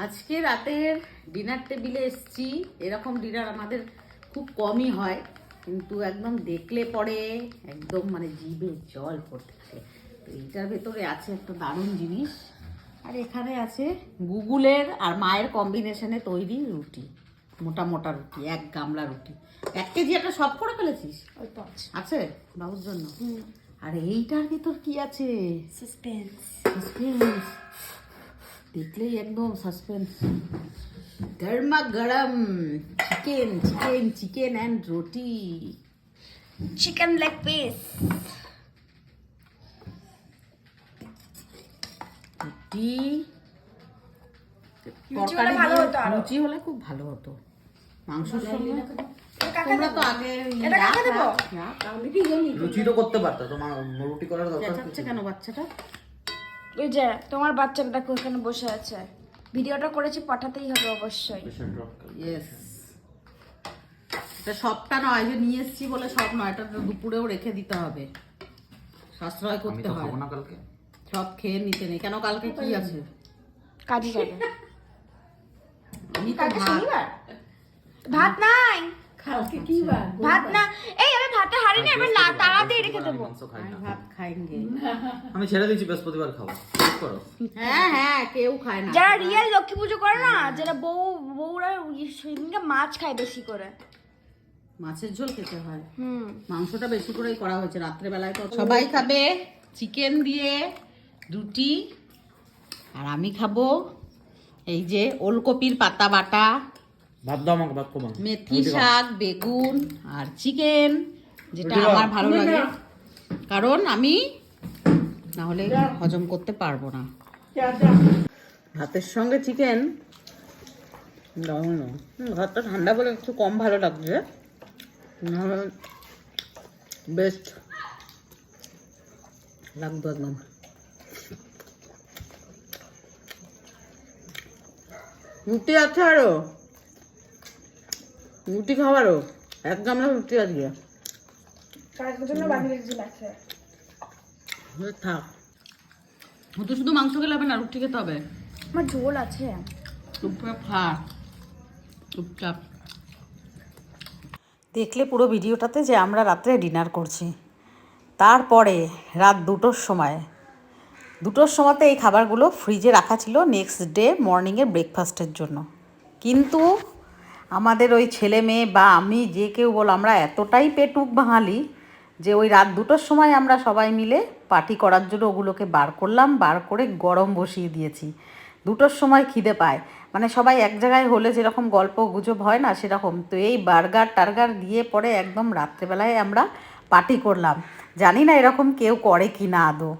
আজকে রাতের ডিনার টেবিলে এসছি। এরকম ডিনার আমাদের খুব কমই হয়, কিন্তু একদম দেখলে পরে একদম মানে জিভে জল পড়তে থাকে। তো এইটার ভেতরে আছে একটা দারুণ জিনিস, আর এখানে আছে গুগলের আর মায়ের কম্বিনেশনে তৈরি রুটি, মোটা মোটা রুটি, 1 গামলা রুটি। 1 কেজি একটা সব করে ফেলেছিস? আছে বাবুর জন্য। আর এইটার ভিতর কি আছে? সাসপেন্স। সাসপেন্স দেখলেই একদম সাসপেন্স। গরমা গরম চিকেন চিকেন চিকেন অ্যান্ড রুটি, চিকেন লেগ পিস। রুটি লুচি হলে ভালো হতো আরো। লুচি হলে খুব ভালো হতো মাংসের সঙ্গে। কাকে তোমরা তো দেবো? আগে এটা কাকে দেবো? তাহলে কি জানি লুচি তো করতে পারতো, তোমার রুটি করার দরকার চেঁচাচ্ছে কেন বাচ্চাটা? ওই যে তোমার বাচ্চাটা দেখো ওখানে বসে আছে, ভিডিওটা করেছি, পাঠাতেই হবে অবশ্যই। ইয়েস, এটা সবটা নয় যে নিয়ে এসছি বলে সব নয়, এটা তো দুপুরেও রেখে দিতে হবে, সাশ্রয় আমি করতে তো হয়। খাবো না কালকে। সব খেয়ে নিতে নেই কেন, কালকে কি আছে? কাজে যাবে। আমি তো কালকে ভাত শনিবার, ভাত নাই, কালকে কি বার? ভাত না। এই আমি ভাতে হারি না, এবার তাড়া দিয়ে রেখে দেবো। মাংস খাই আমি না। ভাত খাইঙ্গে। আমি ছেড়ে দিয়েছি, বৃহস্পতিবার খাবো। ঠিক করো। হ্যাঁ হ্যাঁ, কেউ খায় না। যারা রিয়েল লক্ষ্মী পুজো করে না, যারা বউরা সেদিনকে মাছ খায় বেশি করে। মাছের ঝোল খেতে হয়, হুম, মাংসটা বেশি করেই করা হয়েছে রাত্রে বেলায়। তো সবাই খাবে চিকেন দিয়ে রুটি, আর আমি খাবো এই যে ওলকপির পাতা বাটা, ভাত দাও আমাকে, ভাত খাবো। মেথি শাক, বেগুন আর চিকেন, যেটা রুটি দাও। আমার ভালো লাগে, কারণ আমি না হলে হজম করতে পারবো না। ভাতের সঙ্গে চিকেন দারুণ। ভাতটা ঠান্ডা বলে একটু কম ভালো লাগছে, বেস্ট লাগতো একদম। রুটি আছে আরো, রুটি খাওয়ারও 1 গামলা রুটি আজকে। কালকের জন্য বাকি রেখেছিল আছে। থাক, শুধু শুধু মাংস খেলে হবে না, রুটি খেতে হবে। আমার ঝোল আছে। চুপচাপ খা, চুপচাপ। দেখলে পুরো ভিডিওটাতে যে আমরা রাত্রে ডিনার করছি, তারপরে রাত 2টোর সময়তে এই খাবারগুলো ফ্রিজে রাখা ছিল নেক্সট ডে মর্নিংয়ের ব্রেকফাস্টের জন্য। কিন্তু আমাদের ওই ছেলে মেয়ে বা আমি, যে কেউ বলো, আমরা এতটাই পেটুক বাঙালি যে ওই রাত 2টোর সময় আমরা সবাই মিলে পার্টি করার জন্য ওগুলোকে বার করলাম, বার করে গরম বসিয়ে দিয়েছি। 2টোর সময় খিদে পায়, মানে সবাই এক জায়গায় হলে যেরকম গল্প গুজব হয় না, সেরকম। তো এই বার্গার টার্গার দিয়ে পরে একদম রাত্রেবেলায় আমরা পার্টি করলাম। জানি না এরকম কেউ করে কি না আদৌ।